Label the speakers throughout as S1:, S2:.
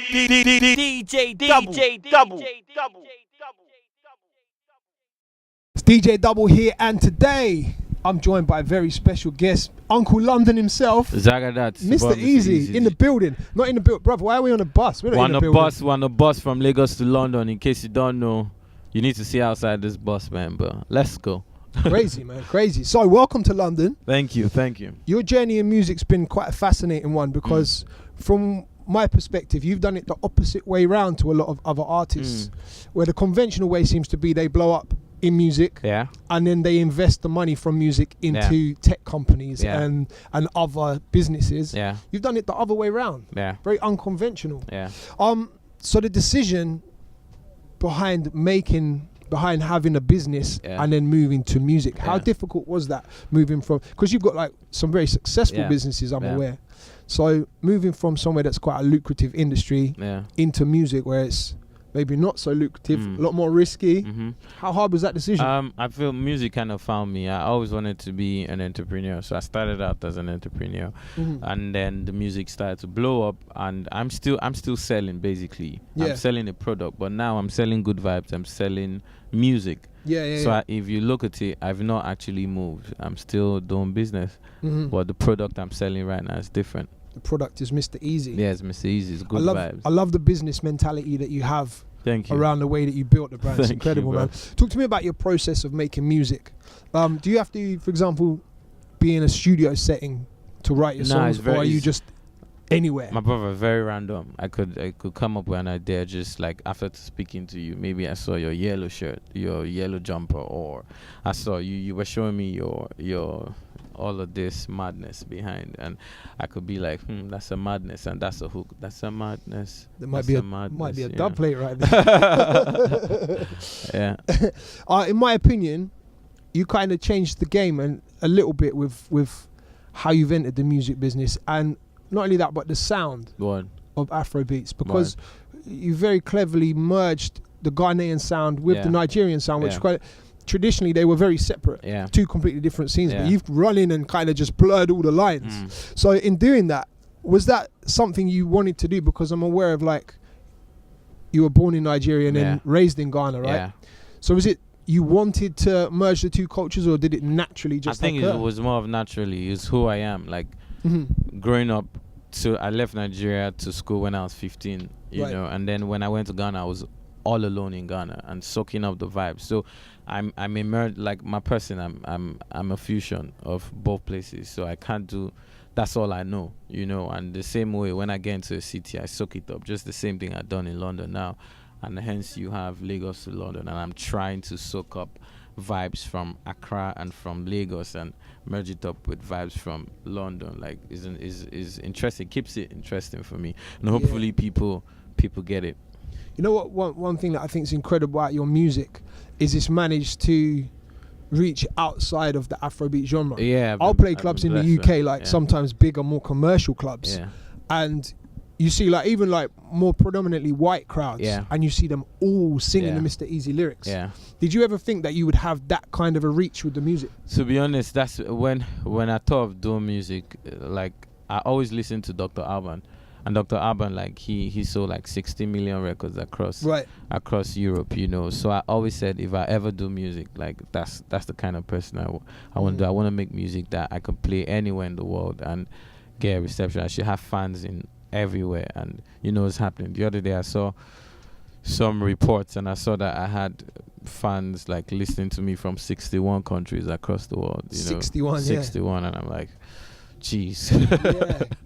S1: DJDUBL.
S2: It's DJDUBL here, and today I'm joined by a very special guest, Uncle London himself,
S3: Zagadat,
S2: Mr. Eazi, in the building. Not in the building, brother. Why are we on a bus? We're not in the building.
S3: We're on a bus from Lagos to London. In case you don't know, you need to see outside this bus, man. But let's go.
S2: Crazy, man, crazy. So, welcome to London.
S3: Thank you, thank you.
S2: Your journey in music's been quite a fascinating one because, from my perspective, you've done it the opposite way round to a lot of other artists, where the conventional way seems to be they blow up in music, and then they invest the money from music into tech companies and other businesses. You've done it the other way round. Very unconventional. So the decision behind having a business and then moving to music, how difficult was that, moving from, because you've got like some very successful businesses, I'm aware, so moving from somewhere that's quite a lucrative industry into music where it's maybe not so lucrative, a lot more risky. How hard was that decision?
S3: I feel music kind of found me. I always wanted to be an entrepreneur, so I started out as an entrepreneur, and then the music started to blow up, and I'm still selling, basically. I'm selling a product, but now I'm selling good vibes. I'm selling music. So if you look at it, I've not actually moved. I'm still doing business, but the product I'm selling right now is different.
S2: The product is Mr. Eazi.
S3: Yes, Mr. Eazi. It's good vibes.
S2: I love the business mentality that you have.
S3: Thank you.
S2: Around the way that you built the brand. It's incredible, man. Talk to me about your process of making music. Do you have to, for example, be in a studio setting to write your songs, or are you just anywhere?
S3: My brother, very random. I could come up with an idea just like after speaking to you. Maybe I saw your yellow shirt, your yellow jumper, or I saw you were showing me your all of this madness behind, and I could be like, that's a madness, and that's a hook. That's a madness.
S2: There might be a dub plate right there. In my opinion, you kind of changed the game and a little bit with how you've entered the music business, and not only that, but the sound of Afrobeats, because you very cleverly merged the Ghanaian sound with the Nigerian sound, which quite traditionally they were very separate, two completely different scenes, but you've run in and kind of just blurred all the lines. So in doing that, was that something you wanted to do? Because I'm aware of, like, you were born in Nigeria and then raised in Ghana, right? So was it you wanted to merge the two cultures, or did it naturally just
S3: I think it was more of naturally. It's who I am. Like, growing up, so I left Nigeria to school when I was 15, you know, and then when I went to Ghana, I was all alone in Ghana and soaking up the vibes. So I'm immersed, like my person, I'm a fusion of both places. So I can't do, that's all I know, you know. And the same way when I get into a city, I soak it up. Just the same thing I've done in London now. And hence you have Lagos to London, and I'm trying to soak up vibes from Accra and from Lagos and merge it up with vibes from London. Like is interesting, keeps it interesting for me, and hopefully people get it.
S2: You know what? One thing that I think is incredible about your music is it's managed to reach outside of the Afrobeat genre. I'll play clubs in the UK, like sometimes bigger, more commercial clubs, and you see, like, even like more predominantly white crowds, and you see them all singing the Mr. Eazi lyrics. Did you ever think that you would have that kind of a reach with the music?
S3: To be honest, that's when I thought of doing music. Like, I always listened to Dr. Alban. And Dr. Alban, like, he sold like 60 million records across Europe, you know. So I always said, if I ever do music, like, that's the kind of person I want to do. I want to make music that I can play anywhere in the world and get a reception. I should have fans in everywhere, and you know what's happening. The other day I saw some reports, and I saw that I had fans like listening to me from 61 countries across the world. You know, 61, and I'm like, jeez.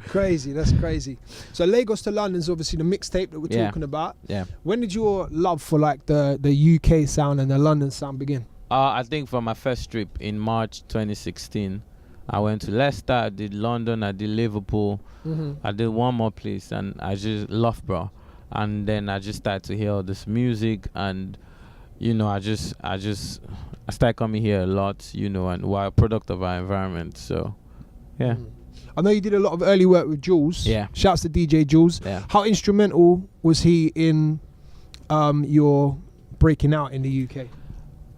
S2: Crazy. That's crazy. So Lagos to London is obviously the mixtape that we're talking about. When did your love for like the UK sound and the London sound begin?
S3: I think for my first trip in March 2016, I went to Leicester, I did London, I did Liverpool, I did one more place, and I just loved, bro. And then I just started to hear all this music, and you know, I started coming here a lot, you know, and we're a product of our environment. So
S2: I know you did a lot of early work with Jules. Shouts to DJ Jules. How instrumental was he in your breaking out in the UK?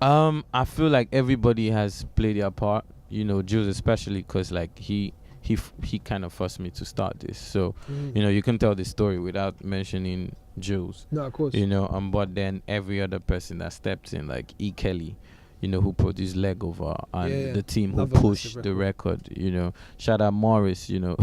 S3: I feel like everybody has played their part, you know, Jules especially, because like he he kind of forced me to start this. So you know, you can tell the story without mentioning Jules.
S2: No, of course.
S3: You know, but then every other person that stepped in, like E. Kelly, you know, who produced Legover, and the team who pushed the record, you know. Shout out Morris, you know.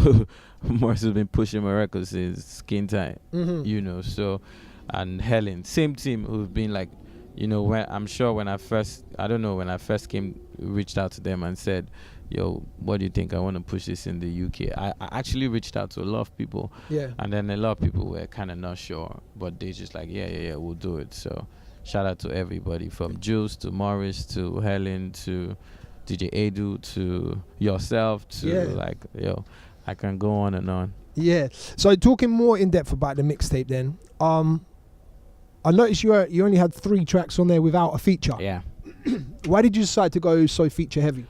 S3: Morris has been pushing my record since Skin Tight, you know. So, and Helen, same team who've been like, you know, when I first came, reached out to them and said, yo, what do you think? I want to push this in the UK. I actually reached out to a lot of people. Yeah. And then a lot of people were kind of not sure, but they just like, yeah, we'll do it. So shout out to everybody from Jules to Morris to Helen to DJ Edu to yourself to like, yo, I can go on and on. Yeah.
S2: So talking more in depth about the mixtape then, I noticed you only had 3 tracks on there without a feature.
S3: Yeah.
S2: Why did you decide to go so feature heavy?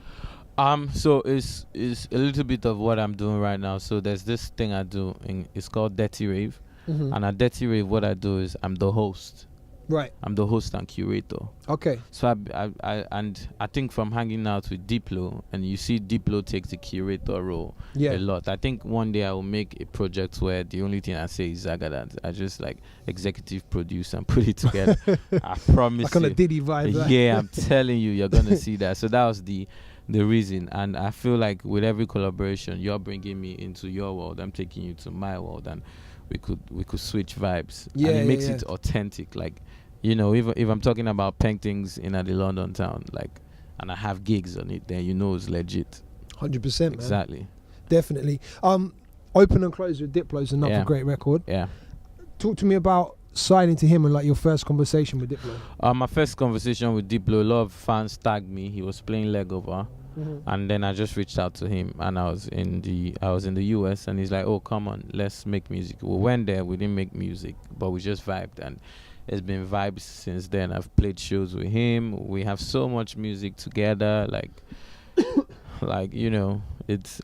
S3: So it's a little bit of what I'm doing right now. So there's this thing I do, it's called Dirty Rave. And at Dirty Rave, what I do is I'm the host.
S2: Right.
S3: I'm the host and curator. Okay. So I think from hanging out with Diplo, and you see Diplo takes the curator role a lot. I think one day I will make a project where the only thing I say is Zagadat. I just like executive produce and put it together. I promise
S2: like on a Diddy vibe. Right?
S3: Yeah, I'm telling you, you're gonna see that. So that was the reason, and I feel like with every collaboration, you're bringing me into your world, I'm taking you to my world, and we could switch vibes. And it makes it authentic. Like, you know, if I'm talking about paintings in the London town, like, and I have gigs on it, then you know it's legit.
S2: 100%,
S3: exactly,
S2: man. Definitely. Open and Close with Diplo is another great record. Yeah. Talk to me about signing to him and like your first conversation with Diplo.
S3: My first conversation with Diplo, a lot of fans tagged me. He was playing Legover. And then I just reached out to him, and I was in the US, and he's like, oh, come on, let's make music. We went there, we didn't make music, but we just vibed, and it's been vibes since then. I've played shows with him. We have so much music together, like you know,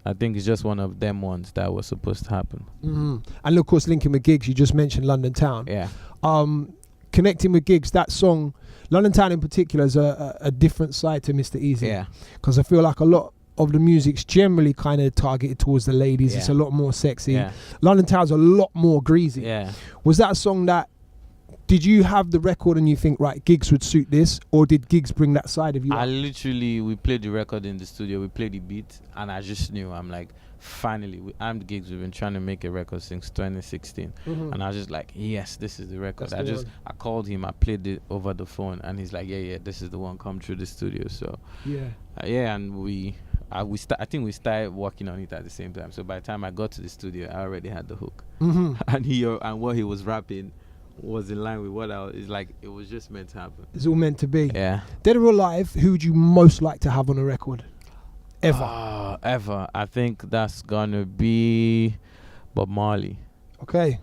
S3: I think it's just one of them ones that was supposed to happen.
S2: And of course, linking with gigs, you just mentioned London Town. Yeah. Connecting with gigs, that song London Town in particular is a different side to Mr. Eazi. Yeah. Because I feel like a lot of the music's generally kind of targeted towards the ladies. It's a lot more sexy. London Town's a lot more greasy. Yeah. Was that a song that, did you have the record and you think, right, gigs would suit this, or did gigs bring that side of you?
S3: We played the record in the studio, we played the beat, and I just knew, I'm like, finally, I'm the Gigs. We've been trying to make a record since 2016, and I was just like, yes, this is the record. I called him, I played it over the phone, and he's like, yeah, this is the one. Come through the studio. So and I think we started working on it at the same time. So by the time I got to the studio, I already had the hook, and what he was rapping was in line with what it's like. It was just meant to happen.
S2: It's all meant to be. Yeah. Dead or Alive, who would you most like to have on a record?
S3: Ever. I think that's gonna be Bob Marley.
S2: Okay.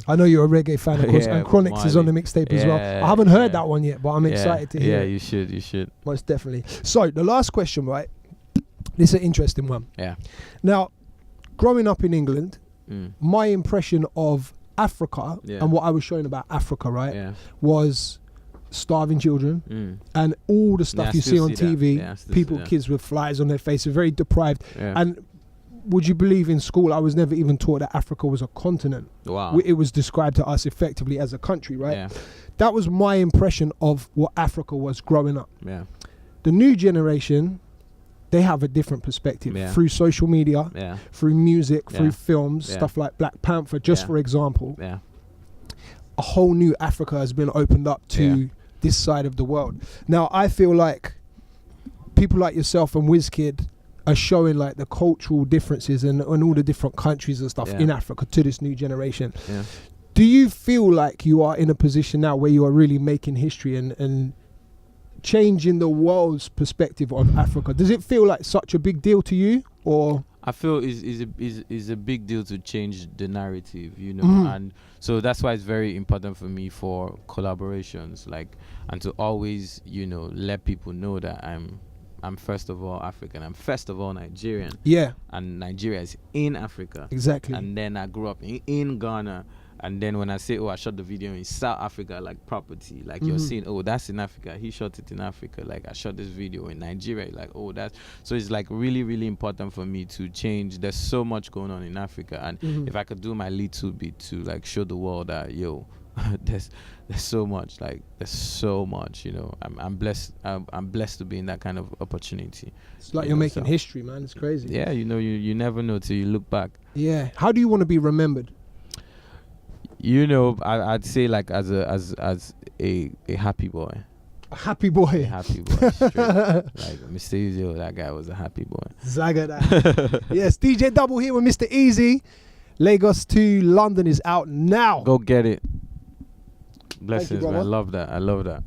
S2: I know you're a reggae fan, of course, and Chronixx is on the mixtape as well. I haven't heard that one yet, but I'm excited to hear.
S3: Yeah, you should.
S2: Most definitely. So the last question, right? This is an interesting one. Yeah. Now, growing up in England, my impression of Africa and what I was showing about Africa, right, was starving children and all the stuff you see on TV, kids with flies on their faces, very deprived. And would you believe, in school I was never even taught that Africa was a continent. Wow. It was described to us effectively as a country, right? That was my impression of what Africa was growing up. The new generation, they have a different perspective through social media, through music, through films, stuff like Black Panther, just for example. A whole new Africa has been opened up to this side of the world. Now, I feel like people like yourself and WizKid are showing like the cultural differences and all the different countries and stuff in Africa to this new generation. Do you feel like you are in a position now where you are really making history and changing the world's perspective of Africa? Does it feel like such a big deal to you, or?
S3: I feel is a big deal to change the narrative, you know, and so that's why it's very important for me for collaborations, like, and to always, you know, let people know that I'm first of all African, I'm first of all Nigerian, and Nigeria is in Africa, exactly, and then I grew up in Ghana, And then when I say, oh, I shot the video in South Africa, like property, like you're seeing, oh, that's in Africa. He shot it in Africa. Like I shot this video in Nigeria. Like, oh, that's so it's like really, really important for me to change. There's so much going on in Africa, and if I could do my little bit to like show the world that there's so much. Like there's so much. You know, I'm blessed. I'm blessed to be in that kind of opportunity.
S2: It's like you're making history, man. It's crazy.
S3: Yeah, you know, you never know till you look back.
S2: Yeah. How do you want to be remembered?
S3: You know, I'd say like as a happy boy.
S2: A happy boy.
S3: A happy boy. Straight. Like Mr. Eazi, that guy was a happy boy.
S2: Zaga that. Yes, DJ Double here with Mr. Eazi. Lagos to London is out now.
S3: Go get it. Blessings, man. I love that.